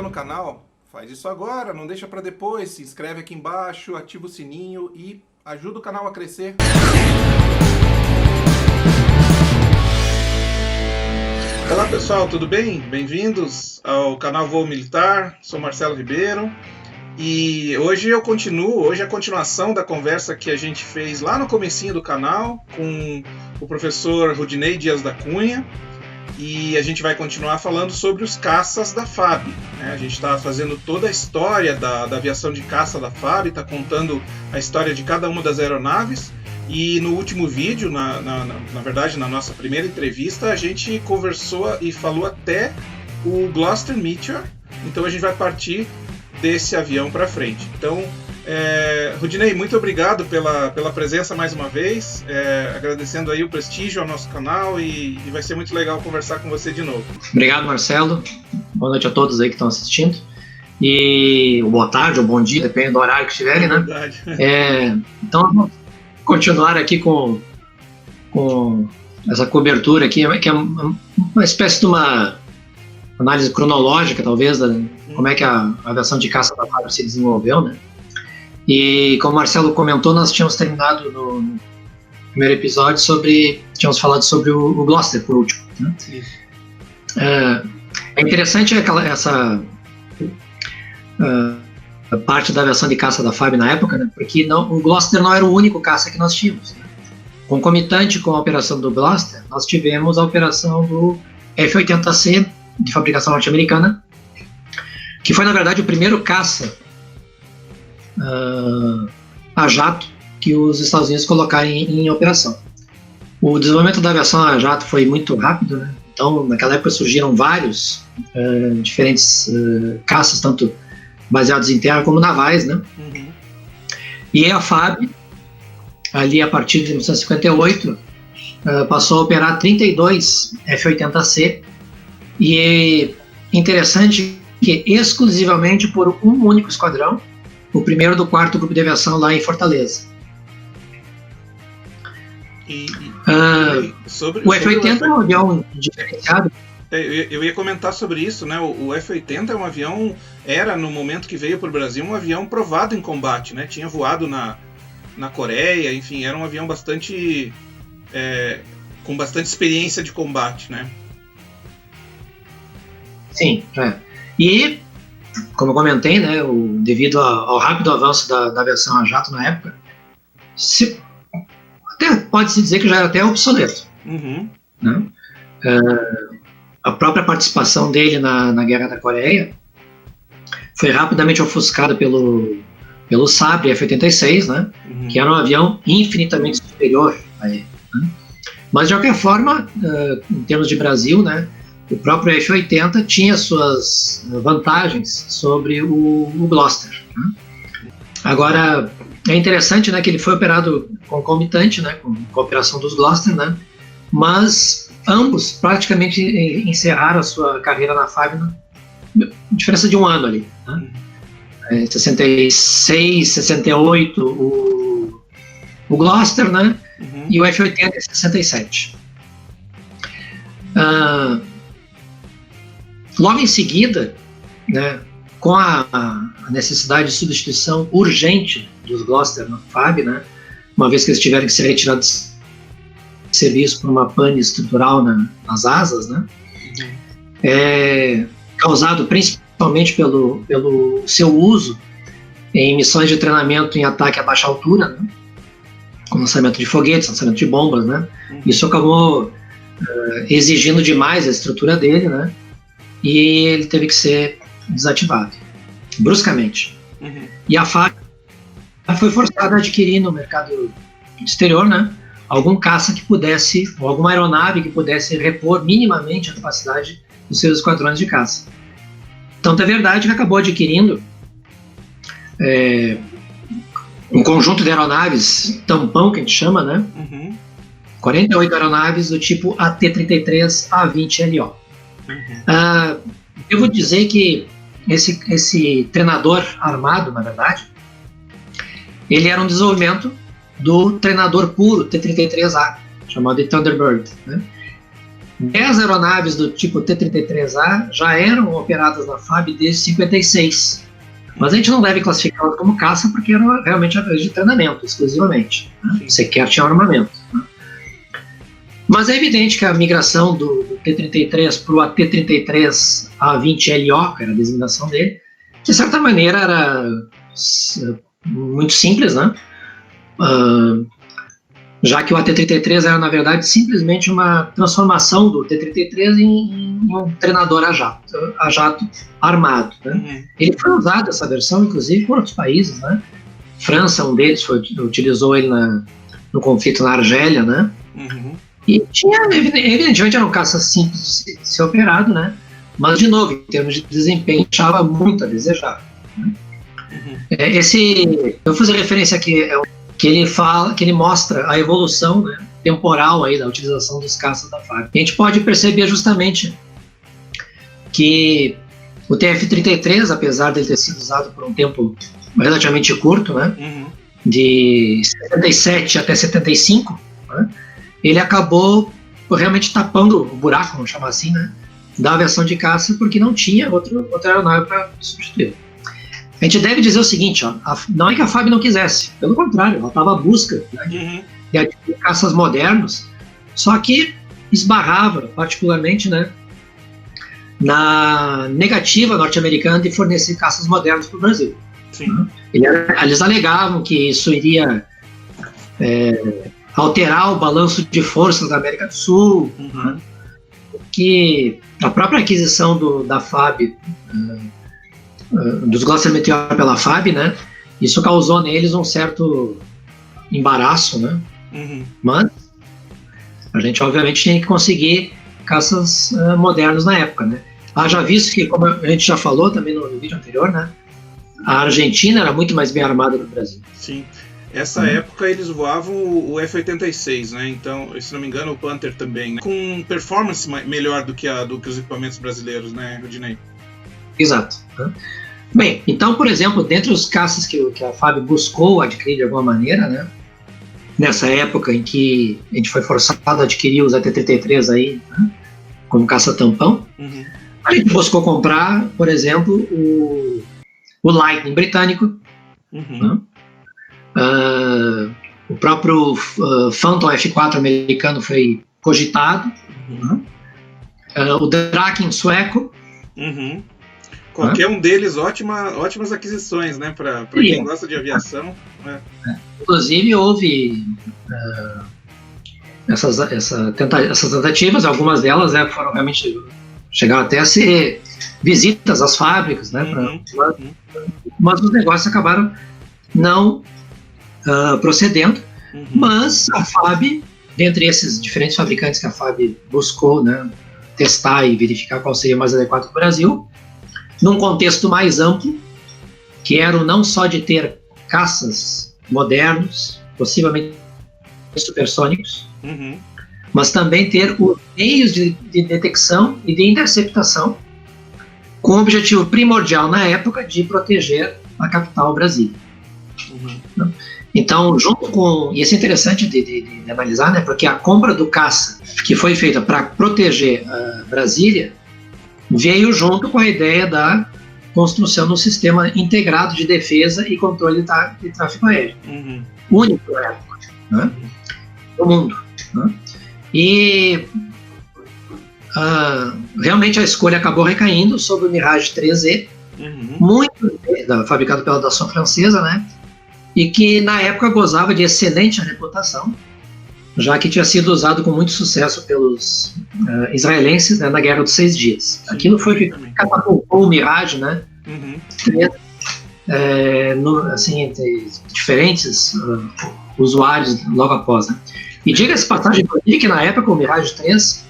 no canal? Faz isso agora, não deixa para depois. Se inscreve aqui embaixo, ativa o sininho e ajuda o canal a crescer. Olá pessoal, tudo bem? Bem-vindos ao canal Voo Militar. Sou Marcelo Ribeiro e hoje é a continuação da conversa que a gente fez lá no comecinho do canal com o professor Rudinei Dias da Cunha. E a gente vai continuar falando sobre os caças da FAB, né? A gente está fazendo toda a história da aviação de caça da FAB, está contando a história de cada uma das aeronaves. E no último vídeo, na verdade, na nossa primeira entrevista, a gente conversou e falou até o Gloster Meteor. Então a gente vai partir desse avião para frente. Então, Rudinei, muito obrigado pela presença mais uma vez, agradecendo aí o prestígio ao nosso canal e vai ser muito legal conversar com você de novo. Obrigado, Marcelo. Boa noite a todos aí que estão assistindo. E boa tarde ou bom dia, depende do horário que estiverem, né? Verdade. Então, vamos continuar aqui com essa cobertura aqui, que é uma espécie de uma análise cronológica, talvez, como é que a aviação de caça da FAB se desenvolveu, né? E como o Marcelo comentou, nós tínhamos terminado no primeiro episódio tínhamos falado sobre o Gloster por último, né? É interessante essa parte da aviação de caça da FAB na época, né? Porque o Gloster não era o único caça que nós tínhamos, né? Concomitante com a operação do Gloster, nós tivemos a operação do F-80C de fabricação norte-americana, que foi na verdade o primeiro caça a jato que os Estados Unidos colocaram em operação. O desenvolvimento da aviação a jato foi muito rápido, né? Então naquela época surgiram vários diferentes caças, tanto baseados em terra como navais, né? Uhum. E a FAB, ali a partir de 1958, passou a operar 32 F-80C, e é interessante que exclusivamente por um único esquadrão, o primeiro do 4º Grupo de Aviação lá em Fortaleza. O F-80 é um avião diferenciado. Eu ia comentar sobre isso, né? O F-80 é um avião, era no momento que veio para o Brasil, um avião provado em combate, né? Tinha voado na Coreia, enfim, era um avião com bastante experiência de combate, né? Sim, E, como eu comentei, né, devido ao rápido avanço da aviação a jato na época, até pode-se dizer que já era até obsoleto. Uhum. Né? A própria participação dele na Guerra da Coreia foi rapidamente ofuscada pelo Sabre F-86, né? Uhum. Que era um avião infinitamente superior a ele. Né? Mas, de qualquer forma, em termos de Brasil, né, o próprio F-80 tinha suas vantagens sobre o Gloster. Né? Agora, é interessante, né, que ele foi operado concomitante, né, com a operação dos Gloster, né, mas ambos praticamente encerraram a sua carreira na FAB na diferença de um ano ali. Né? 66, 68 o Gloster, né, Uhum. E o F-80 em 67. Logo em seguida, né, com a necessidade de substituição urgente dos Gloster na FAB, né, uma vez que eles tiveram que ser retirados de serviço por uma pane estrutural nas asas, né, causado principalmente pelo seu uso em missões de treinamento em ataque a baixa altura, né, com lançamento de foguetes, lançamento de bombas, né. Isso acabou exigindo demais a estrutura dele, né, e ele teve que ser desativado bruscamente. Uhum. E a FAB foi forçada a adquirir no mercado exterior, né, algum caça que pudesse, ou alguma aeronave que pudesse repor minimamente a capacidade dos seus esquadrões de caça. Tanto é verdade que acabou adquirindo um conjunto de aeronaves tampão, que a gente chama, né, 48 aeronaves do tipo AT-33 A-20LO. Devo dizer que esse treinador armado, na verdade, ele era um desenvolvimento do treinador puro T-33A, chamado de Thunderbird, né? 10 aeronaves do tipo T-33A já eram operadas na FAB desde 56. Mas a gente não deve classificá-las como caça porque era realmente aviões de treinamento, exclusivamente. Né? Sequer tinha armamento. Né? Mas é evidente que a migração do T-33 para o AT-33A20LO, que era a designação dele, de certa maneira era muito simples, né? Já que o AT-33 era, na verdade, simplesmente uma transformação do T-33 em um treinador a jato armado. Né? Ele foi usado, essa versão, inclusive, por outros países. Né? França, um deles, utilizou ele no conflito na Argélia. Né? E evidentemente, era um caça simples de ser operado, né? Mas, de novo, em termos de desempenho, deixava muito a desejar. Né? Eu vou fazer referência aqui que ele mostra a evolução, né, temporal aí da utilização dos caças da FAB. A gente pode perceber justamente que o TF-33, apesar de ele ter sido usado por um tempo relativamente curto, né, de 77 até 75, né, ele acabou realmente tapando o buraco, vamos chamar assim, né, da aviação de caça, porque não tinha outra aeronave para substituir. A gente deve dizer o seguinte, ó, não é que a FAB não quisesse, pelo contrário, ela estava à busca, né, de adquirir caças modernos, só que esbarrava particularmente, né, na negativa norte-americana de fornecer caças modernos para o Brasil. Né? Eles alegavam que isso iria alterar o balanço de forças da América do Sul, né, que a própria aquisição da FAB, dos Gloster Meteor pela FAB, né? Isso causou neles um certo embaraço, né? Mas a gente obviamente tinha que conseguir caças modernos na época, né? Já visto que, como a gente já falou também no vídeo anterior, né? A Argentina era muito mais bem armada do que o Brasil. Sim. Essa época eles voavam o F-86, né? Então, se não me engano, o Panther também, né? Com performance melhor do que os equipamentos brasileiros, né, Rudinei? Exato. Bem, então, por exemplo, dentre os caças que a FAB buscou adquirir de alguma maneira, né, nessa época em que a gente foi forçado a adquirir os AT-33 aí, né, como caça-tampão, a gente buscou comprar, por exemplo, o Lightning britânico, né, o próprio Phantom F4 americano foi cogitado, né, o Draken sueco. Qualquer um deles, ótimas aquisições, né, para quem gosta de aviação. Né? Inclusive, houve essas tentativas, algumas delas foram realmente, chegaram até a ser visitas às fábricas, né, mas os negócios acabaram não procedendo, mas a FAB, dentre esses diferentes fabricantes que a FAB buscou, né, testar e verificar qual seria mais adequado para o Brasil, num contexto mais amplo, que era não só de ter caças modernos, possivelmente supersônicos, mas também ter os meios de detecção e de interceptação, com o objetivo primordial na época de proteger a capital Brasília. Então, junto com... E isso é interessante de analisar, né, porque a compra do caça, que foi feita para proteger Brasília, veio junto com a ideia da construção de um sistema integrado de defesa e controle de tráfego aéreo. Único na época, né, do mundo. Né? E realmente a escolha acabou recaindo sobre o Mirage 3E, muito fabricado pela Dassault francesa, né, e que na época gozava de excelente reputação, já que tinha sido usado com muito sucesso pelos israelenses, né, na Guerra dos 6 Dias. Aquilo foi que catapultou o Mirage, né, entre diferentes usuários logo após. Né. E diga-se passagem que na época o Mirage 3,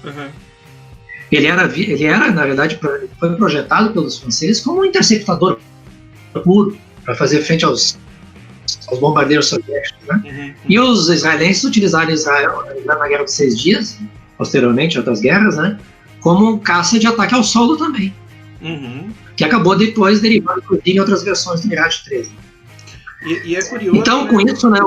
ele era, na verdade, foi projetado pelos franceses como um interceptador puro, para fazer frente aos bombardeiros soviéticos, né? E os israelenses utilizaram Israel na Guerra dos 6 Dias, posteriormente, outras guerras, né, como um caça de ataque ao solo também, que acabou depois derivando, inclusive, em outras versões do Mirage 13. E é curioso, então, com isso, né,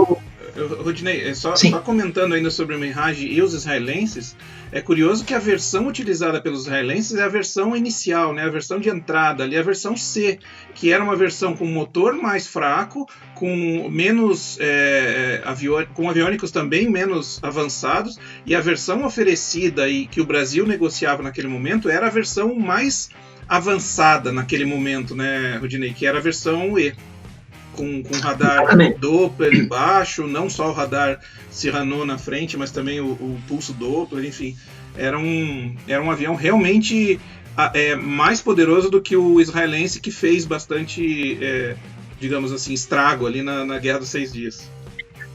Rodinei, só comentando ainda sobre o Mirage e os israelenses, é curioso que a versão utilizada pelos israelenses é a versão inicial, né, a versão de entrada, ali a versão C, que era uma versão com motor mais fraco, com menos com aviônicos também menos avançados, e a versão oferecida e que o Brasil negociava naquele momento era a versão mais avançada naquele momento, né, Rodinei, que era a versão E. Com radar Doppler embaixo, não só o radar Cyrano na frente, mas também o pulso Doppler, enfim. Era um avião realmente mais poderoso do que o israelense, que fez bastante, digamos assim, estrago ali na Guerra dos 6 Dias.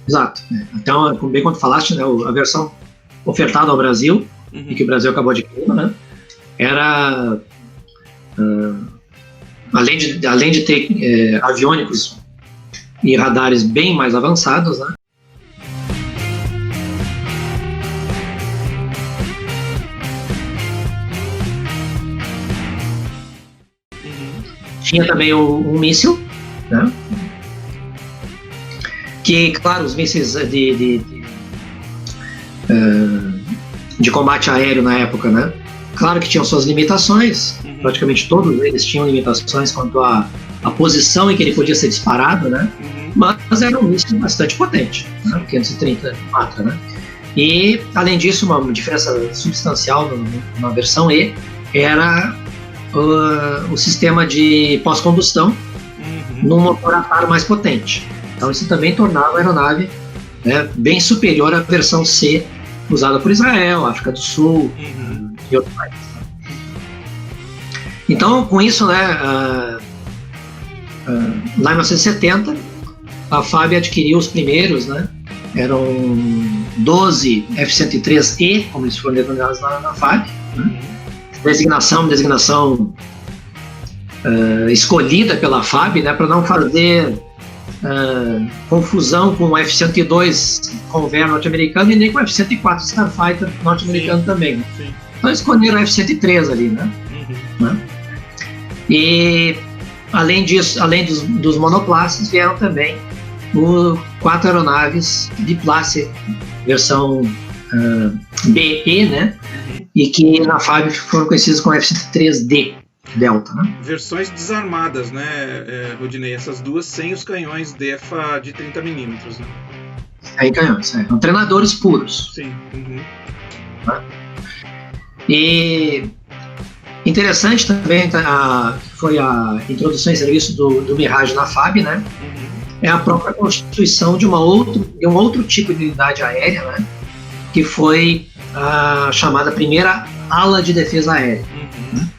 Exato. Então, bem quando falaste, né, a versão ofertada ao Brasil, e que o Brasil acabou adquirindo, né, era, além de ter aviônicos e radares bem mais avançados, né? Tinha também um míssil, né? Que, claro, os mísseis de combate aéreo na época, né? Claro que tinham suas limitações, praticamente todos eles tinham limitações quanto à posição em que ele podia ser disparado, né? Mas era um míssil bastante potente, né? 530 né? E, além disso, uma diferença substancial na versão E era o sistema de pós-combustão num motor a par mais potente. Então isso também tornava a aeronave, né, bem superior à versão C usada por Israel, África do Sul e outros países. Então, com isso, né, lá em 1970, a FAB adquiriu os primeiros, né, eram 12 F-103E, como eles foram denominados na FAB, né, designação escolhida pela FAB, né, para não fazer confusão com o F-102 Convair norte-americano e nem com o F-104 Starfighter norte-americano também. Né? Então escolheram o F-103 ali, né? Né? E além disso, além dos monoplaces, vieram também 4 aeronaves biplace, versão BE, né? E que na FAB foram conhecidas como F-103D Delta, né? Versões desarmadas, né, Rodinei? Essas duas sem os canhões DEFA de 30mm, né? Sem canhões, são treinadores puros. Sim. Né? E interessante também foi a introdução em serviço do Mirage na FAB, né? É a própria constituição de um outro tipo de unidade aérea, né? Que foi a chamada primeira ala de defesa aérea. Né?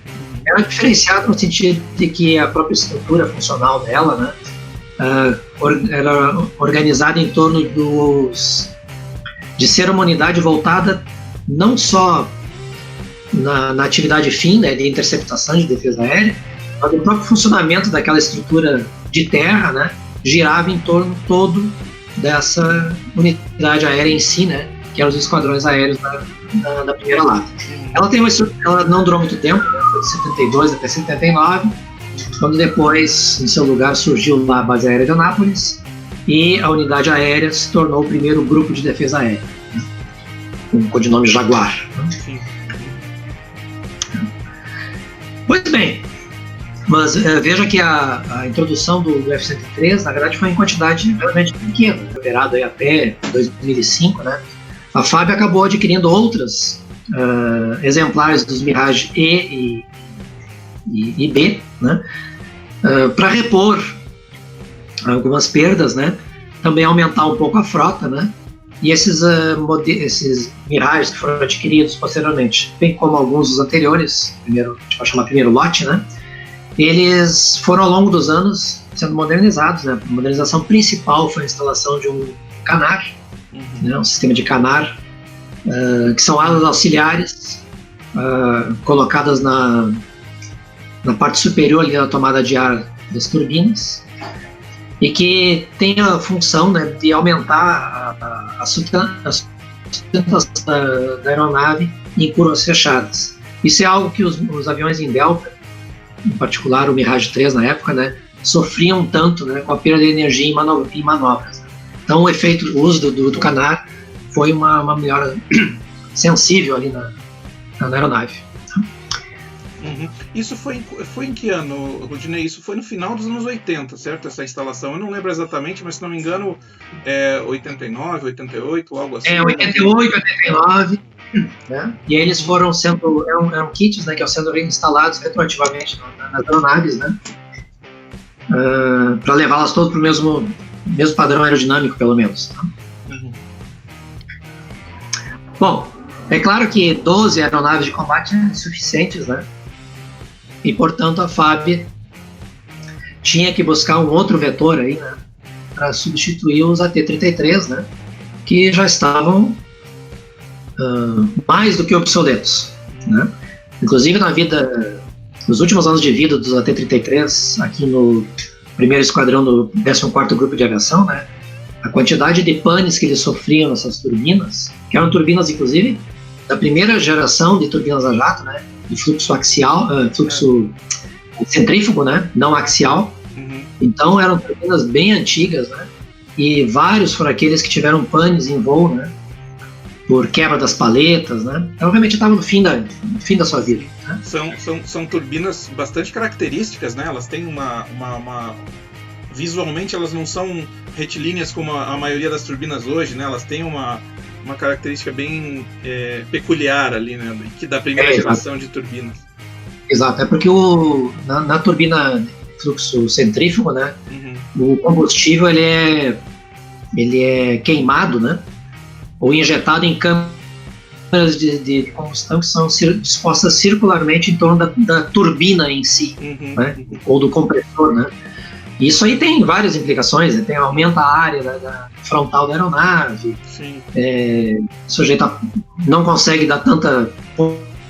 Era diferenciada no sentido de que a própria estrutura funcional dela, né, era organizada em torno de ser uma unidade voltada não só na atividade fim, né, de interceptação de defesa aérea, mas o próprio funcionamento daquela estrutura de terra, né, girava em torno todo dessa unidade aérea em si, né, que eram os esquadrões aéreos da primeira lata. Ela não durou muito tempo, né? Foi de 72 até 79, quando depois, em seu lugar, surgiu lá a base aérea de Anápolis e a unidade aérea se tornou o primeiro grupo de defesa aérea, né? Com o codinome Jaguar. Né? Pois bem, mas veja que a introdução do F-103, na verdade, foi em quantidade realmente pequena, operado aí até 2005, né? A FAB acabou adquirindo outras exemplares dos Mirage E e B, né, para repor algumas perdas, né, também aumentar um pouco a frota, né, e esses Mirages que foram adquiridos posteriormente, bem como alguns dos anteriores, a gente vai chamar primeiro lote, né, eles foram ao longo dos anos sendo modernizados, né. A modernização principal foi a instalação de um canar, né, um sistema de canar, que são asas auxiliares colocadas na parte superior ali da tomada de ar das turbinas e que tem a função, né, de aumentar a sustentação da aeronave em curvas fechadas. Isso é algo que os aviões em Delta, em particular o Mirage 3 na época, né, sofriam tanto, né, com a perda de energia em manobras. Né. Então o uso do Canar foi uma melhora sensível ali na aeronave. Uhum. Isso foi em que ano, Rudinei? Isso foi no final dos anos 80, certo? Essa instalação. Eu não lembro exatamente, mas se não me engano, 89, 88, algo assim. 88, 89. Né? E aí eles foram sendo, eram kits, né, que iam sendo instalados retroativamente nas aeronaves, né? Para levá-las todas para o mesmo padrão aerodinâmico, pelo menos. Tá? Uhum. Bom, é claro que 12 aeronaves de combate é suficientes, né? E, portanto, a FAB tinha que buscar um outro vetor aí, né? Para substituir os AT-33, né? Que já estavam mais do que obsoletos, né? Inclusive, nos últimos anos de vida dos AT-33, aqui no primeiro esquadrão do 14º Grupo de Aviação, né? A quantidade de panes que eles sofriam nessas turbinas, que eram turbinas, inclusive, da primeira geração de turbinas a jato, né? De fluxo axial, fluxo centrífugo, né? Não axial. Uhum. Então eram turbinas bem antigas, né? E vários foram aqueles que tiveram panes em voo, né? Por quebra das paletas, né? Então, obviamente, estavam no fim da sua vida. Né? São turbinas bastante características, né? Elas têm uma visualmente elas não são retilíneas como a maioria das turbinas hoje, né? Elas têm uma característica bem peculiar ali, né? Da primeira geração de turbinas. Exato, é porque na turbina fluxo centrífugo, né? Uhum. O combustível ele é queimado, né? Ou injetado em câmaras de combustão que são dispostas circularmente em torno da turbina em si, uhum. Né? Ou do compressor, né? Isso aí tem várias implicações, né? Aumenta a área da frontal da aeronave, o sujeito não consegue dar tanta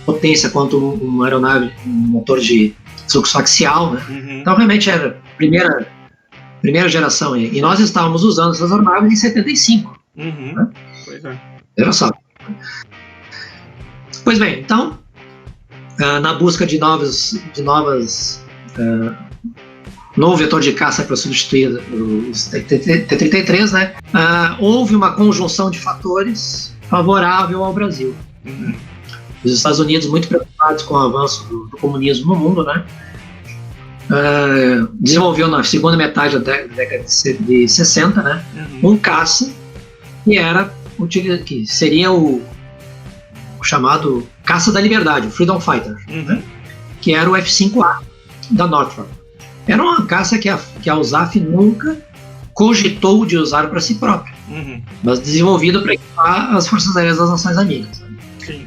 potência quanto uma aeronave, um motor de fluxo axial, né? Uhum. Então realmente era a primeira geração, e nós estávamos usando essas aeronaves em 75. Uhum. Né? Pois é. Veja só. Pois bem, então, na busca de novo vetor de caça para substituir os T-33, né? Houve uma conjunção de fatores favorável ao Brasil. Uhum. Os Estados Unidos, muito preocupados com o avanço do comunismo no mundo, né? Desenvolveu na segunda metade da década de 60, né? Uhum. Um caça que seria o chamado caça da liberdade, o Freedom Fighter, uhum. né? Que era o F-5A da Northrop. Era uma caça que a USAF nunca cogitou de usar para si própria, uhum. mas desenvolvido para equipar as Forças Aéreas das Nações Amigas. Né? Sim.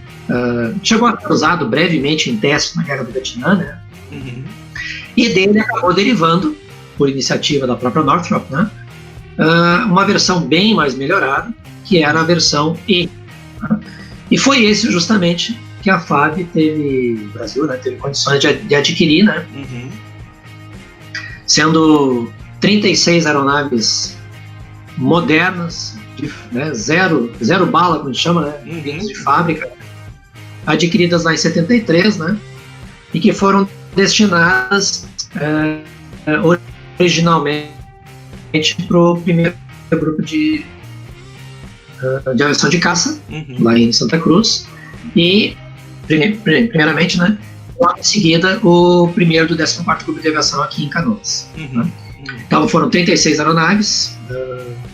Chegou a ser usado brevemente em testes na Guerra do Vietnã, né? Uhum. E dele acabou derivando, por iniciativa da própria Northrop, né? Uma versão bem mais melhorada, que era a versão E. Né? E foi esse justamente que a FAB o Brasil, né, teve condições de adquirir, né? Uhum. Sendo 36 aeronaves modernas, né, zero bala, como a gente chama, né, uhum. de fábrica, adquiridas lá em 73, né, e que foram destinadas originalmente para o primeiro grupo de aviação de caça, uhum. lá em Santa Cruz, e primeiramente, né, logo em seguida, o primeiro do 14º Grupo de Aviação aqui em Canoas. Uhum. Né? Então foram 36 aeronaves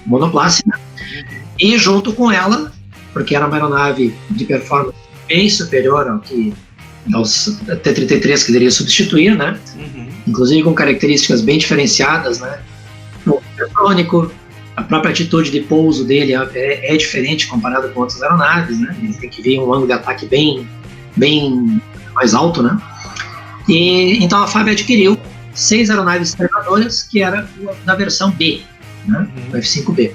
monoplace, né? Uhum. E junto com ela, porque era uma aeronave de performance bem superior aos T-33 que deveria substituir, né? Uhum. Inclusive com características bem diferenciadas, né? O eletrônico, a própria atitude de pouso dele é diferente comparado com outras aeronaves, né? Ele tem que vir um ângulo de ataque bem mais alto, né? E então a FAB adquiriu 6 aeronaves treinadoras, que era da versão B, né? Uhum. O F-5B.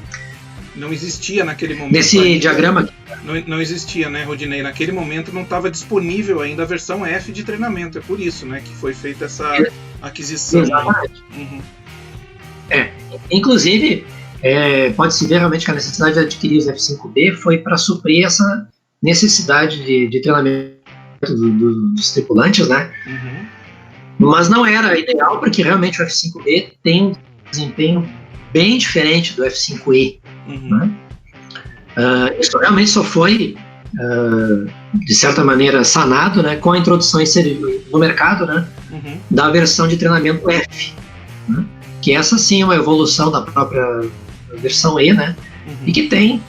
Não existia naquele momento. Nesse diagrama aqui. Não existia, né, Rodinei? Naquele momento não estava disponível ainda a versão F de treinamento. É por isso, né, que foi feita essa aquisição. Exatamente. Uhum. Inclusive, pode-se ver realmente que a necessidade de adquirir os F-5B foi para suprir essa necessidade de treinamento dos tripulantes, né? Uhum. Mas não era ideal, porque realmente o F-5B tem um desempenho bem diferente do F-5E. Né? Isso realmente só foi, de certa maneira, sanado, né, com a introdução no mercado, né, da versão de treinamento F, né, que essa sim é uma evolução da própria versão E, né, e que tem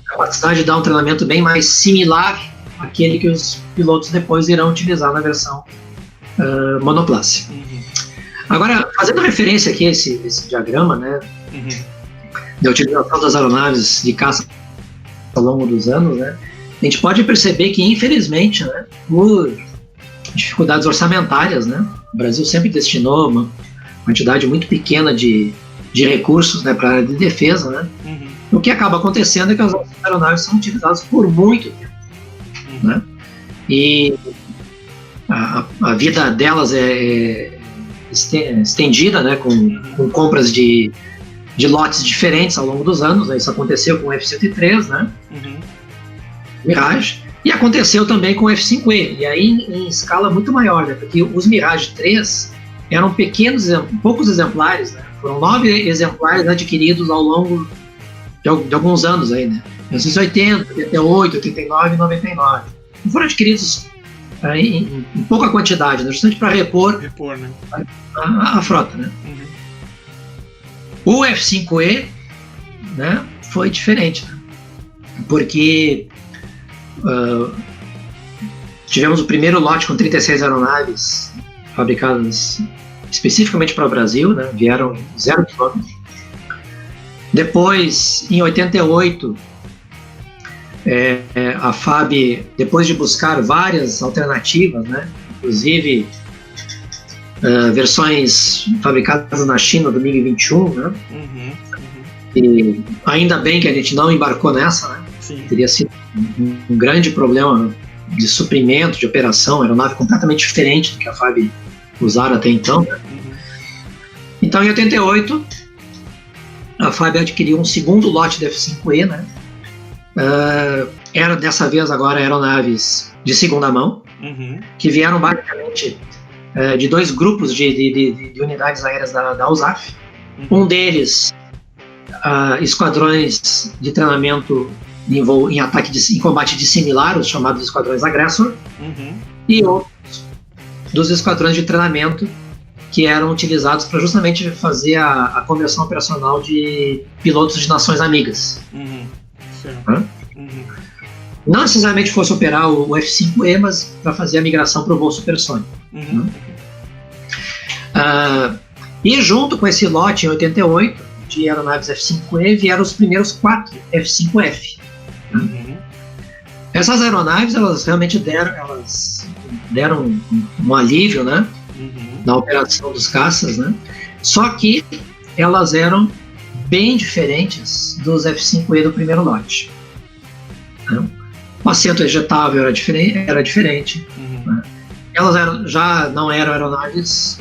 capacidade de dar um treinamento bem mais similar àquele que os pilotos depois irão utilizar na versão monoplace. Agora, fazendo referência aqui a esse diagrama, né, da utilização das aeronaves de caça ao longo dos anos, né, a gente pode perceber que, infelizmente, né, por dificuldades orçamentárias, né, o Brasil sempre destinou uma quantidade muito pequena de recursos, né, para a área de defesa, né, o que acaba acontecendo é que as aeronaves são utilizadas por muito tempo, né, e a vida delas é estendida, né, com compras de lotes diferentes ao longo dos anos, né? Isso aconteceu com o F-103, né? Mirage, e aconteceu também com o F-5E, e aí em escala muito maior, né? Porque os Mirage 3 eram poucos exemplares, né? Foram 9 exemplares adquiridos ao longo de alguns anos aí, né? 1980, 88, 89 e 99. Não foram adquiridos em pouca quantidade, né? Justamente para repor né? a frota, né? O F-5E, né, foi diferente, né? Porque tivemos o primeiro lote com 36 aeronaves fabricadas especificamente para o Brasil, né, vieram 0 km. Depois, em 88, a FAB, depois de buscar várias alternativas, né, inclusive versões fabricadas na China do MiG-21, né? E ainda bem que a gente não embarcou nessa, né? Sim. Teria sido um grande problema de suprimento, de operação, aeronave completamente diferente do que a FAB usara até então, né? Então, em 88, a FAB adquiriu um segundo lote da F-5E, né? Era dessa vez agora aeronaves de segunda mão, que vieram basicamente de 2 grupos de unidades aéreas da USAF. Um deles, esquadrões de treinamento em combate dissimilar, os chamados esquadrões agressor, e outros dos esquadrões de treinamento que eram utilizados para justamente fazer a conversão operacional de pilotos de nações amigas. Não necessariamente fosse operar o F-5E, mas para fazer a migração para o voo supersônico. E junto com esse lote em 88 de aeronaves F-5E vieram os primeiros 4 F-5F. Essas aeronaves, elas realmente deram um alívio, né, na operação dos caças, né? Só que elas eram bem diferentes dos F-5E do primeiro lote. O assento ejetável era diferente. Né? Elas já não eram aeronaves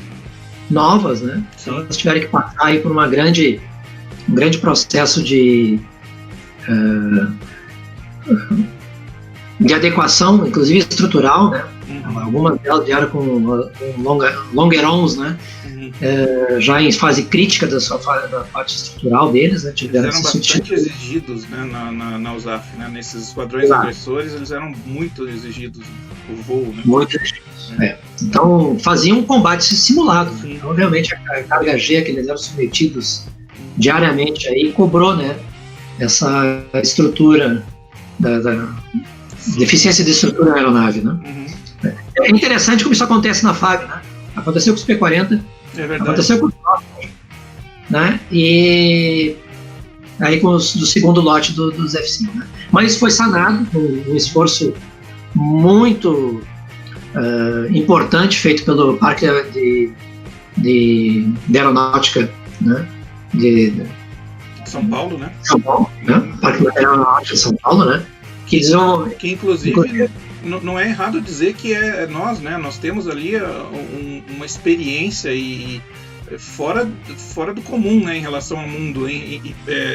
novas, né? Então elas tiveram que passar aí por um grande processo de adequação, inclusive estrutural, né? Algumas delas vieram com longerons, né? Já em fase crítica da parte estrutural deles, né? Eles eram bastante exigidos, né? na USAF, né? Nesses esquadrões agressores, eles eram muito exigidos, o voo, né? Muito exigidos. Então faziam um combate simulado. Então realmente a carga G que eles eram submetidos diariamente aí cobrou, né, essa estrutura da deficiência de estrutura da aeronave, né? É interessante como isso acontece na FAB, né? Aconteceu com os P-40, aconteceu com os P-40, né? E aí com os do segundo lote dos F-5, né? Mas isso foi sanado com um esforço muito importante feito pelo Parque de Aeronáutica, né? De São Paulo, né? São Paulo, né? Parque de Aeronáutica de São Paulo, né? Que inclusive não é errado dizer que é nós, né? Nós temos ali uma experiência e fora do comum, né? Em relação ao mundo,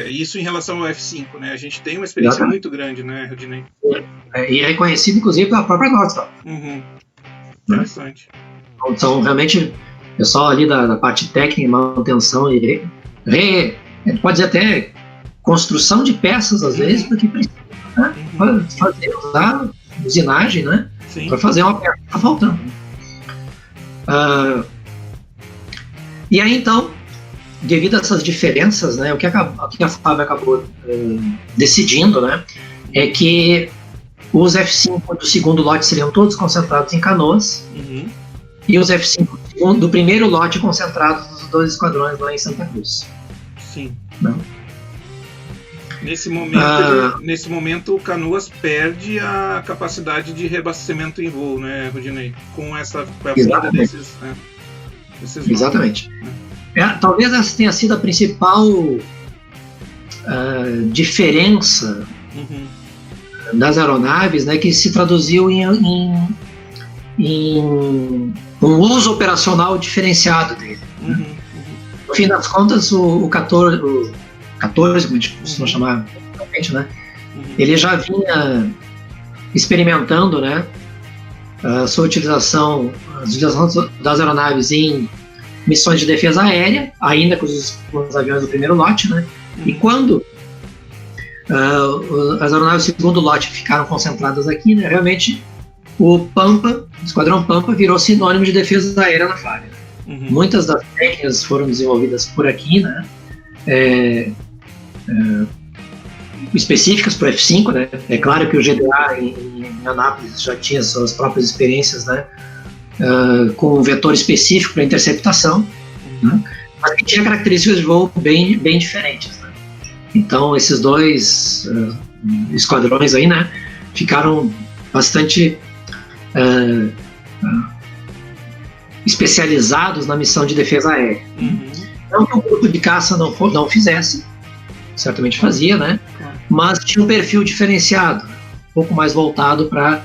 isso em relação ao F-5, né? A gente tem uma experiência muito grande, né, Rodinei? E é reconhecido, inclusive, pela própria Northstar. Interessante. Então, realmente, o pessoal ali da parte técnica, manutenção e pode dizer até construção de peças, às vezes, porque precisa, né? Usar usinagem, né? Para fazer uma peça que está faltando. E aí, então, devido a essas diferenças, né, o que a FAB acabou decidindo, né, é que os F5 do segundo lote seriam todos concentrados em Canoas, e os F5 do primeiro lote concentrados nos 2 esquadrões lá em Santa Cruz. Sim. Não? Nesse momento, o Canoas perde a capacidade de reabastecimento em voo, né, Rudinei? Com a vinda desses Exatamente. Talvez essa tenha sido a principal diferença das aeronaves, né, que se traduziu em um uso operacional diferenciado dele. No fim das contas, o 14, como a gente costuma chamar, né, ele já vinha experimentando, né, a sua utilização das aeronaves em missões de defesa aérea, ainda com os aviões do primeiro lote, né? E quando as aeronaves do segundo lote ficaram concentradas aqui, né, realmente o Esquadrão Pampa virou sinônimo de defesa aérea na FAB. Muitas das técnicas foram desenvolvidas por aqui, né? Específicas para o F5, né? É claro que o GDA em Anápolis já tinha suas próprias experiências, né? Com um vetor específico para interceptação, né? Mas que tinha características de voo bem diferentes, né? Então esses 2 esquadrões aí, né, ficaram bastante especializados na missão de defesa aérea. Não que o grupo de caça não fizesse, certamente fazia, né? Mas tinha um perfil diferenciado, um pouco mais voltado para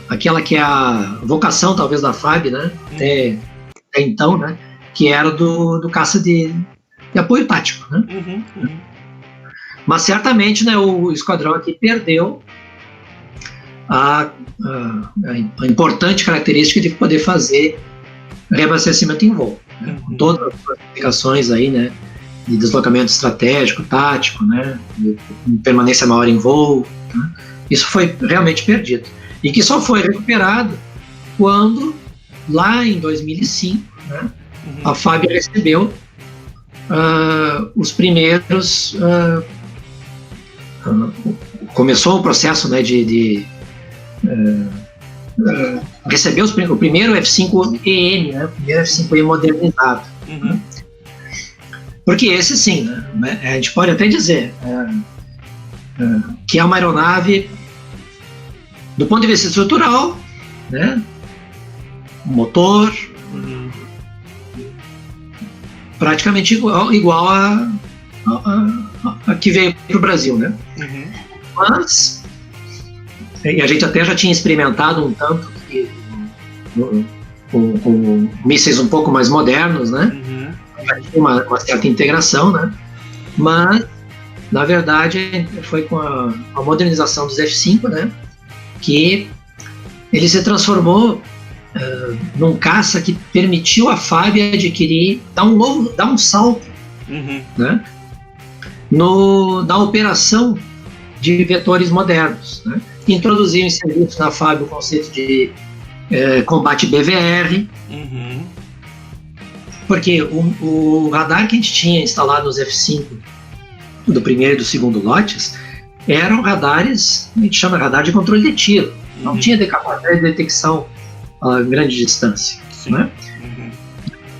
aquela que é a vocação, talvez, da FAB, né? Até então, né? Que era do caça de apoio tático, né? Mas certamente, né, o esquadrão aqui perdeu a importante característica de poder fazer reabastecimento em voo, né? Com todas as aplicações aí, né, de deslocamento estratégico, tático, né, de permanência maior em voo, né? Isso foi realmente perdido e que só foi recuperado quando, lá em 2005, né, a FAB recebeu os primeiros começou o processo, né, de receber o primeiro F5EM, né, o primeiro F5E modernizado. Porque esse sim, né, a gente pode até dizer que é uma aeronave do ponto de vista estrutural, né, motor praticamente igual a que veio para o Brasil, né? Mas e a gente até já tinha experimentado um tanto com mísseis um pouco mais modernos, né? Já tinha uma certa integração, né? Mas na verdade foi com a modernização dos F5, né, que ele se transformou num caça que permitiu a FAB adquirir, dar um salto, né, na operação de vetores modernos, né? Introduziu em serviço na FAB o conceito de combate BVR, porque o radar que a gente tinha instalado nos F5 do primeiro e do segundo lotes eram radares, a gente chama de radar de controle de tiro, não tinha capacidade de detecção a grande distância, né?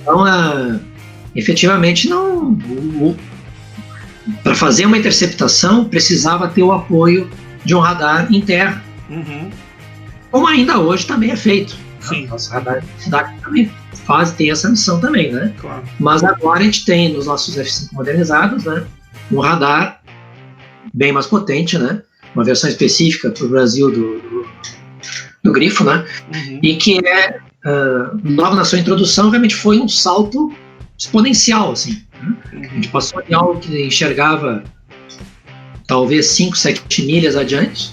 Então, efetivamente, para fazer uma interceptação precisava ter o apoio de um radar interno, como ainda hoje também é feito. Os radares também tem essa missão também, né? Claro. Mas agora a gente tem nos nossos F5 modernizados, né, um radar bem mais potente, né? Uma versão específica para o Brasil do Grifo, né? E que logo na sua introdução realmente foi um salto exponencial, assim, né? A gente passou de algo que enxergava talvez 5, 7 milhas adiante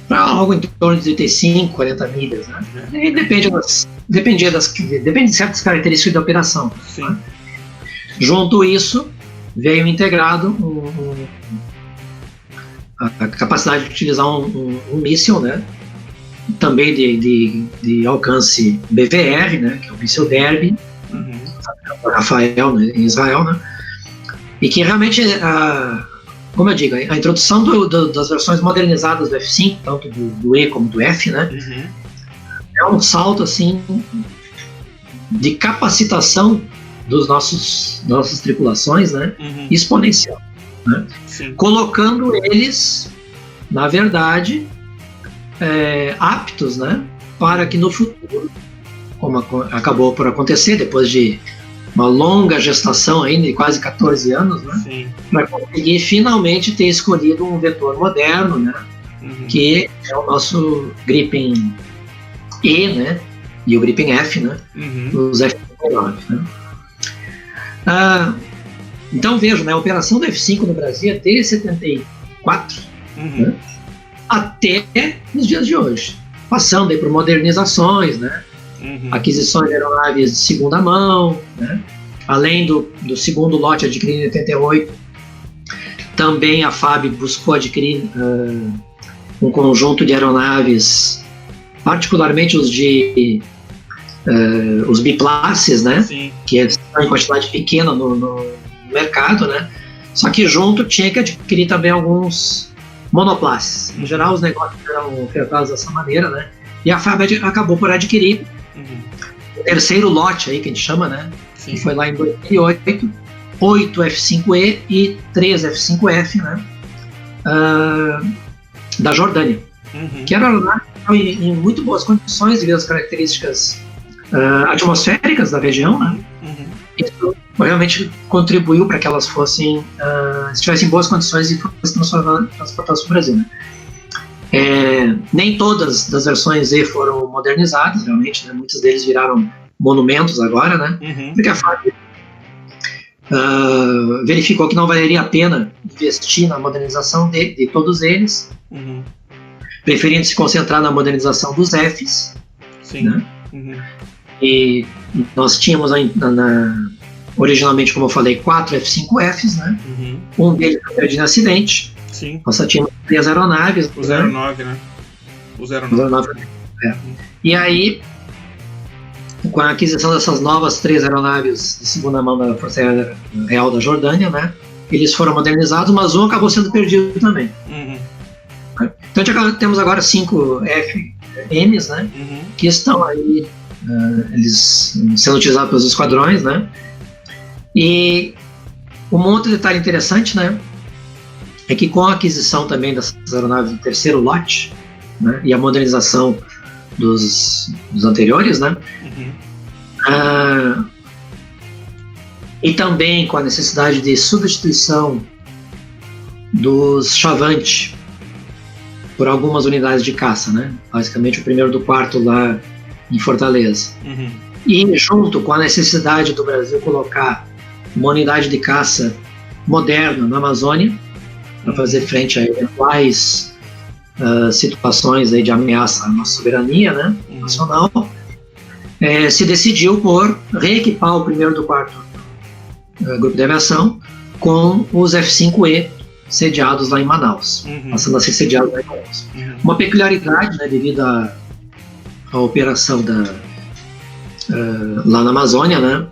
para algo em torno de 35, 40 milhas, né? E depende de certas características da operação, né? Junto a isso, veio integrado a capacidade de utilizar um míssil, né? Também de alcance BVR, né? Que é o míssil Derby, Rafael, né? Em Israel, né? E que realmente, como eu digo, a introdução das versões modernizadas do F-5, tanto do E como do F, né? É um salto assim de capacitação dos nossas tripulações, né? Exponencial, né? Colocando eles, na verdade, aptos, né? Para que no futuro, como acabou por acontecer depois de uma longa gestação ainda de quase 14 anos, né? Para conseguir finalmente ter escolhido um vetor moderno, né? Que é o nosso Gripen E, né? E o Gripen F, né? Os F-9, né? Então vejo, né? A operação do F-5 no Brasil é desde 74, né? Até nos dias de hoje, passando aí por modernizações, né? Aquisições de aeronaves de segunda mão, né? Além do segundo lote adquirido em 88, também a FAB buscou adquirir um conjunto de aeronaves, particularmente os biplasses, né? Que estão em quantidade pequena no mercado, né? Só que junto tinha que adquirir também alguns monoplasses. Em geral, os negócios eram ofertados dessa maneira, né? E a FAB acabou por adquirir o terceiro lote aí, que a gente chama, né? Que foi lá em 2008, 8 F-5E e 3 F-5F, né? Da Jordânia. Que era em muito boas condições devido às características atmosféricas da região, né? Isso realmente contribuiu para que elas estivessem em boas condições e fossem transportadas para o Brasil, né? Nem todas das versões E foram modernizadas, realmente, né? Muitos deles viraram monumentos agora, né? Porque a FAB verificou que não valeria a pena investir na modernização de todos eles, preferindo se concentrar na modernização dos Fs, né? E nós tínhamos originalmente, como eu falei, 4 F-5Fs, né? Um deles perdido em acidente. Nós só tínhamos 3 aeronaves. O 09, né? O 09. E aí, com a aquisição dessas novas 3 aeronaves de segunda mão da Força Aérea Real da Jordânia, né? Eles foram modernizados, mas um acabou sendo perdido também. Então temos agora 5 FMs, né? Que estão aí, eles sendo utilizados pelos esquadrões, né? E um outro detalhe interessante, né? É que com a aquisição também dessas aeronaves do terceiro lote, né? E a modernização dos anteriores, né? E também com a necessidade de substituição dos Chavante por algumas unidades de caça, né? Basicamente o primeiro do quarto lá em Fortaleza. E junto com a necessidade do Brasil colocar uma unidade de caça moderna na Amazônia para fazer frente a eventuais situações aí de ameaça à nossa soberania, né? Nacional, se decidiu por reequipar o primeiro do quarto grupo de aviação com os F-5E sediados lá em Manaus, passando a ser sediados lá em Manaus. Uma peculiaridade, né, devido à operação lá na Amazônia, né?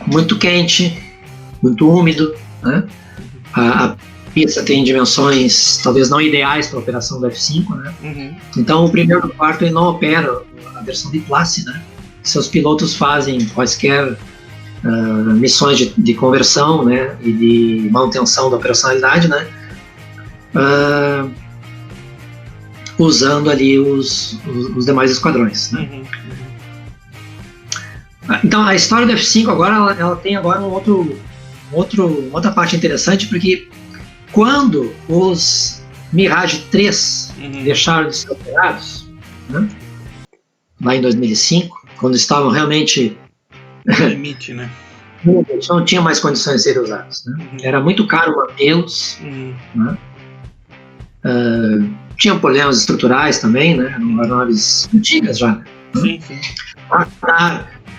Muito quente, muito úmido, né? A pista tem dimensões talvez não ideais para a operação do F-5, né? Então o primeiro do quarto ele não opera a versão de classe, né? Seus pilotos fazem quaisquer missões de conversão, né, e de manutenção da operacionalidade, né, usando ali os demais esquadrões, né? Então a história do F-5 agora ela tem agora outra parte interessante, porque quando os Mirage 3 deixaram de ser operados, né, lá em 2005, quando estavam realmente limite, né? Não tinha mais condições de serem usados, né? Era muito caro mantê-los, né? Tinham problemas estruturais também, né? Eram aeronaves antigas já, né?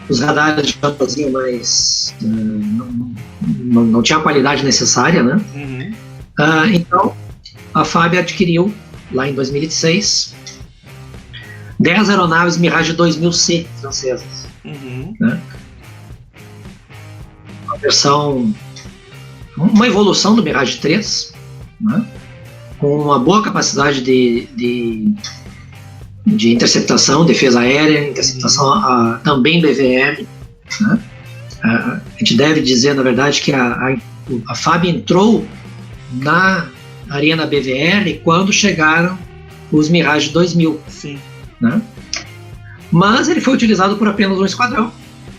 os radares já faziam mais... não tinha a qualidade necessária, né? Uhum. Então, a FAB adquiriu, lá em 2006, 10 aeronaves Mirage 2000C francesas. Uhum. Né? Uma evolução do Mirage 3, né? Com uma boa capacidade de interceptação, defesa aérea, interceptação também BVR. Né? A gente deve dizer, na verdade, que a FAB entrou na arena BVR quando chegaram os Mirage 2000. Sim. Né? Mas ele foi utilizado por apenas um esquadrão.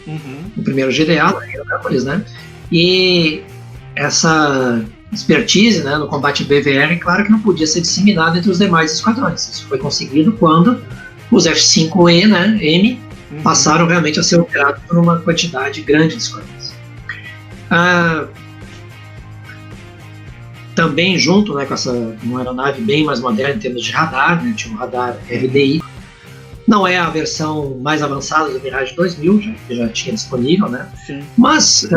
Uhum. O primeiro GDA, lá em Anápolis, né? E essa expertise, né, no combate BVR, claro que não podia ser disseminada entre os demais esquadrões. Isso foi conseguido quando os F-5E, né, M, passaram realmente a ser operados por uma quantidade grande de esquadrões. Também junto, né, com uma aeronave bem mais moderna em termos de radar, né, tinha um radar RDI. Não é a versão mais avançada do Mirage 2000, que já tinha disponível, né? Sim. Mas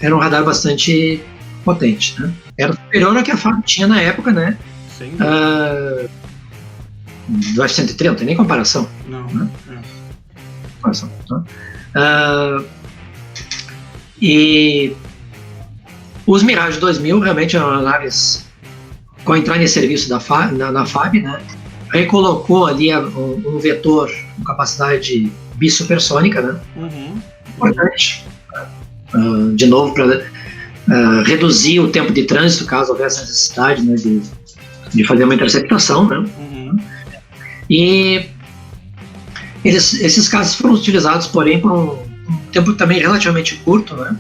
era um radar bastante potente, né? Era superior ao que a FAB tinha na época, né? Sim. Do F-130, não tem nem comparação. Não. Né? Comparação, tá? E os Mirage 2000 realmente eram aeronaves com a entrada em serviço na FAB, né? Recolocou ali um vetor com capacidade bisupersônica, né? Importante. De novo, para reduzir o tempo de trânsito, caso houvesse necessidade, né, de fazer uma interceptação, né? E esses casos foram utilizados, porém, por um tempo também relativamente curto, né?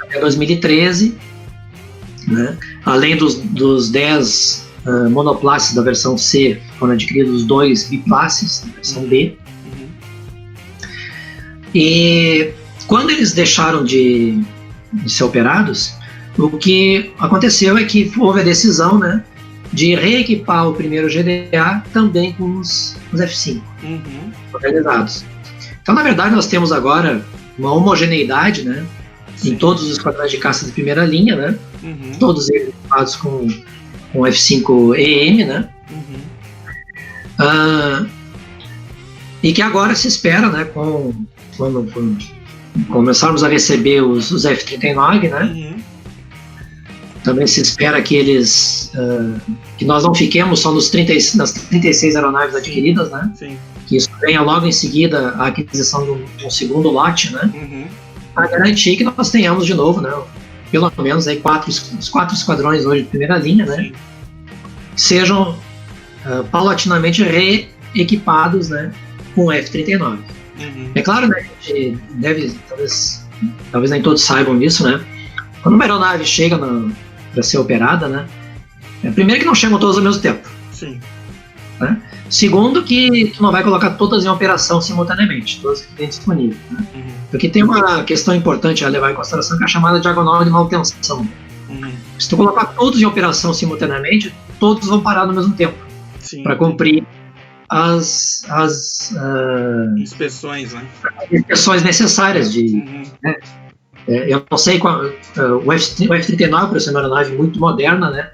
Até 2013, né? Além dos 10 monoplaces da versão C, foram adquiridos 2 biplaces da versão B. E quando eles deixaram de ser operados, o que aconteceu é que houve a decisão, né, de reequipar o primeiro GDA também com os F-5 organizados. Então, na verdade, nós temos agora uma homogeneidade, né, em todos os esquadrões de caça de primeira linha, né, todos eles equipados com F-5EM, né, e que agora se espera, né, quando começarmos a receber os F-39, né, também se espera que que nós não fiquemos só nas 36 aeronaves adquiridas, né, que isso venha logo em seguida a aquisição de um segundo lote, né, para garantir que nós tenhamos de novo, né, pelo menos aí os 4 esquadrões hoje de primeira linha, né, sejam paulatinamente reequipados, né, com o F-39. É claro, né, a gente deve, talvez nem todos saibam disso, né, quando uma aeronave chega para ser operada, né, primeiro que não chegam todas ao mesmo tempo. Né? Segundo que tu não vai colocar todas em operação simultaneamente, todas que tem disponível. Né? Porque tem uma questão importante a levar em consideração, que é a chamada diagonal de manutenção. Se tu colocar todos em operação simultaneamente, todos vão parar no mesmo tempo para cumprir as inspeções, né? Inspeções necessárias né? Eu não sei qual, o F-39, por ser uma aeronave muito moderna, né?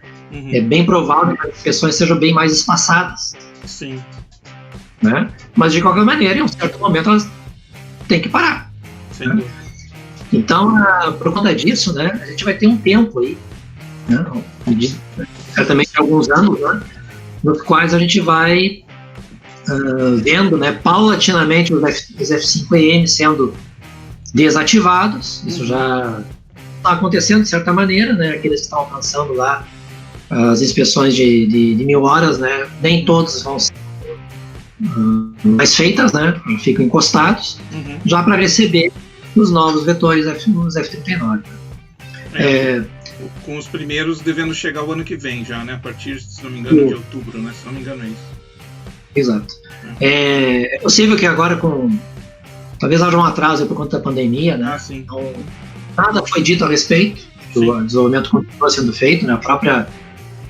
É bem provável que as inspeções sejam bem mais espaçadas. Né? Mas de qualquer maneira, em um certo momento elas têm que parar. Né? Então, por conta disso, né, a gente vai ter um tempo aí, né, certamente alguns anos, né, nos quais a gente vai vendo, né, paulatinamente os F-5EM sendo desativados. Isso já está acontecendo de certa maneira, né, aqueles que estão alcançando lá as inspeções de 1000 horas, né, nem todos vão ser mais feitas, né, ficam encostados, já para receber os novos vetores os F-39. Com os primeiros devendo chegar o ano que vem já, né, a partir, se não me engano, de outubro, né, se não me engano é isso. Exato. É possível que agora talvez haja um atraso por conta da pandemia, né, então, nada foi dito a respeito, o desenvolvimento continua sendo feito, né, a própria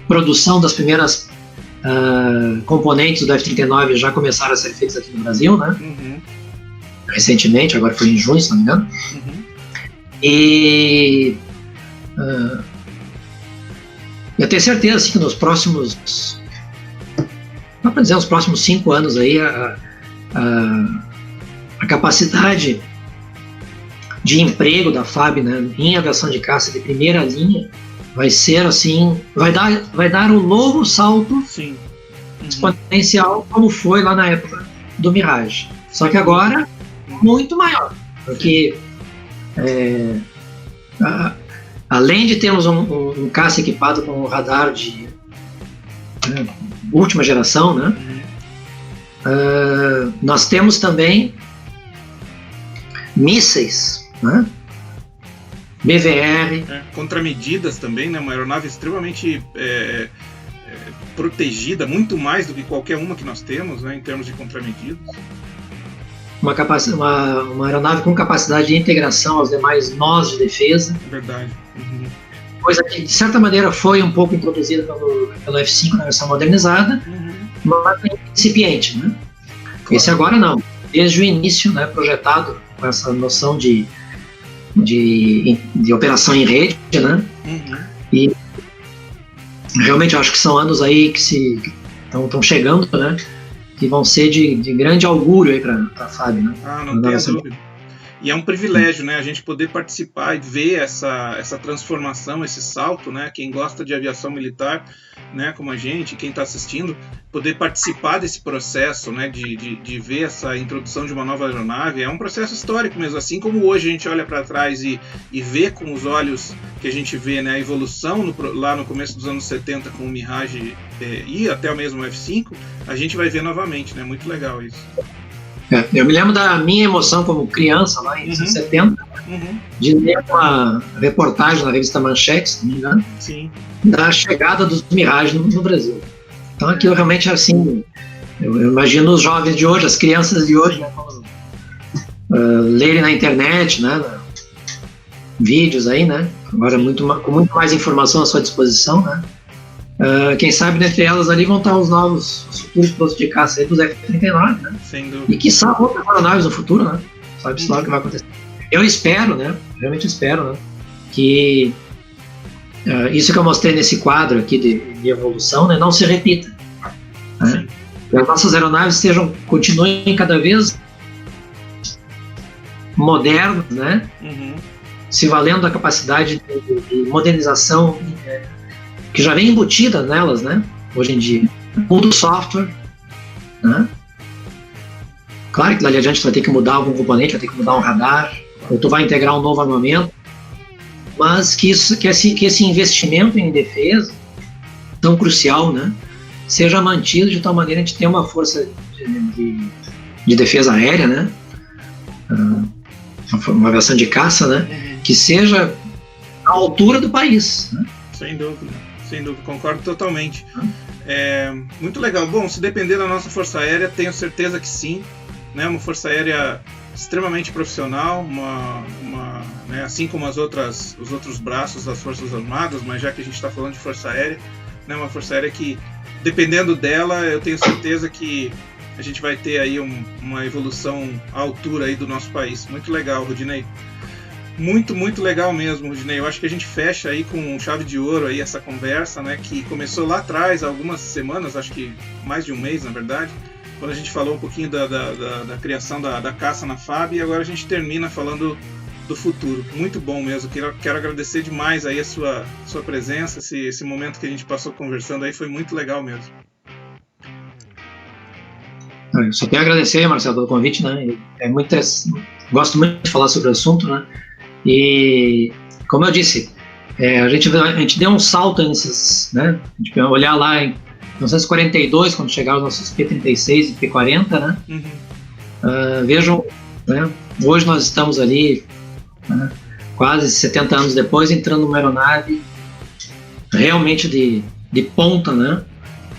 produção das primeiras componentes do F-39 já começaram a ser feitas aqui no Brasil, né? recentemente, agora foi em junho, se não me engano. Uhum. E eu tenho certeza assim, que nos próximos, dá para dizer, os próximos 5 anos aí, a capacidade de emprego da FAB, né, em aviação de caça de primeira linha vai ser assim, vai dar um novo salto Sim. exponencial, como foi lá na época do Mirage. Só que agora muito maior, porque além de termos um caça equipado com um radar de última geração, né, nós temos também mísseis, né, BVR. Contramedidas também, né, uma aeronave extremamente protegida, muito mais do que qualquer uma que nós temos, né, em termos de contramedidas. Uma aeronave com capacidade de integração aos demais nós de defesa. Verdade. Uhum. Coisa que, de certa maneira, foi um pouco introduzida pelo F-5 na versão modernizada, mas é incipiente, né? Claro. Esse agora não. Desde o início, né, projetado com essa noção de operação em rede, né? E realmente acho que são anos aí que estão chegando, né? Que vão ser de grande augúrio aí para a FAB, né? Não tenho dúvida. E é um privilégio, né, a gente poder participar e ver essa transformação, esse salto, né? Quem gosta de aviação militar, né, como a gente, quem está assistindo, poder participar desse processo, né, de ver essa introdução de uma nova aeronave. É um processo histórico mesmo, assim como hoje a gente olha para trás e vê com os olhos que a gente vê, né, a evolução lá no começo dos anos 70 com o Mirage e até o mesmo F-5, a gente vai ver novamente, né? Muito legal isso. Eu me lembro da minha emoção como criança, lá em 1970, de ler uma reportagem na revista Manchete, se não me engano, da chegada dos Mirage no Brasil. Então aquilo realmente é assim, eu imagino os jovens de hoje, as crianças de hoje, né, lerem na internet, né, vídeos aí, né, agora com muito mais informação à sua disposição, né. Quem sabe dentre elas ali vão estar os futuros pilotos de caça aí dos F-39, né? Sem dúvida. E que são outras aeronaves no futuro, né? Sabe-se lá o que vai acontecer. Eu espero, né? Realmente espero, né? Que isso que eu mostrei nesse quadro aqui de evolução, né? Não se repita. Né? Que as nossas aeronaves continuem cada vez modernas, né? Se valendo da capacidade de modernização que já vem embutida nelas, né? Hoje em dia, muda software, né? Claro que dali adiante tu vai ter que mudar algum componente, vai ter que mudar um radar, ou tu vai integrar um novo armamento, mas que esse investimento em defesa tão crucial, né, seja mantido de tal maneira de ter uma força de defesa aérea, né? Uma aviação de caça, né? Que seja à altura do país, né? Sem dúvida, concordo totalmente. Muito legal. Bom, se depender da nossa Força Aérea, tenho certeza que sim, né? Uma Força Aérea extremamente profissional, né? Assim como os outros braços das Forças Armadas, mas já que a gente está falando de Força Aérea, né? Uma Força Aérea que, dependendo dela, eu tenho certeza que a gente vai ter aí uma evolução à altura aí do nosso país. Muito legal, Rudinei. Muito, muito legal mesmo, Rudinei. Eu acho que a gente fecha aí com chave de ouro aí essa conversa, né, que começou lá atrás, algumas semanas, acho que mais de um mês, na verdade, quando a gente falou um pouquinho da criação da caça na FAB, e agora a gente termina falando do futuro. Muito bom mesmo. Quero agradecer demais aí a sua presença, esse momento que a gente passou conversando aí, foi muito legal mesmo. Eu só tenho a agradecer, Marcelo, pelo convite, né? É muito interessante. Gosto muito de falar sobre o assunto, né? E, como eu disse, a gente deu um salto nesses, né? A gente olhar lá em 1942, quando chegaram os nossos P-36 e P-40, né? Vejam, né? Hoje nós estamos ali, né? Quase 70 anos depois, entrando numa aeronave realmente de ponta, né?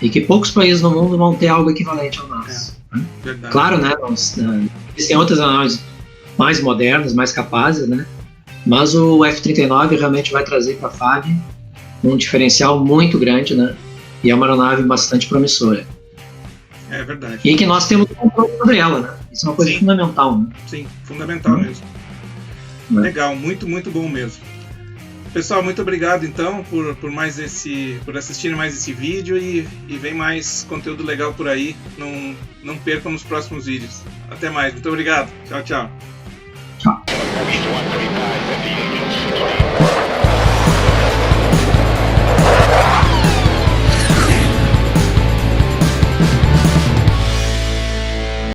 E que poucos países no mundo vão ter algo equivalente ao nosso. Né? Claro, né? Existem outras aeronaves mais modernas, mais capazes, né? Mas o F-39 realmente vai trazer para a FAB um diferencial muito grande, né? E é uma aeronave bastante promissora. É verdade. E que nós temos controle sobre ela, né? Isso é uma coisa fundamental, né? Sim, fundamental mesmo. Legal, muito, muito bom mesmo. Pessoal, muito obrigado então por assistirem mais esse vídeo e vem mais conteúdo legal por aí. Não percam nos próximos vídeos. Até mais, muito obrigado. Tchau, tchau. Tchau.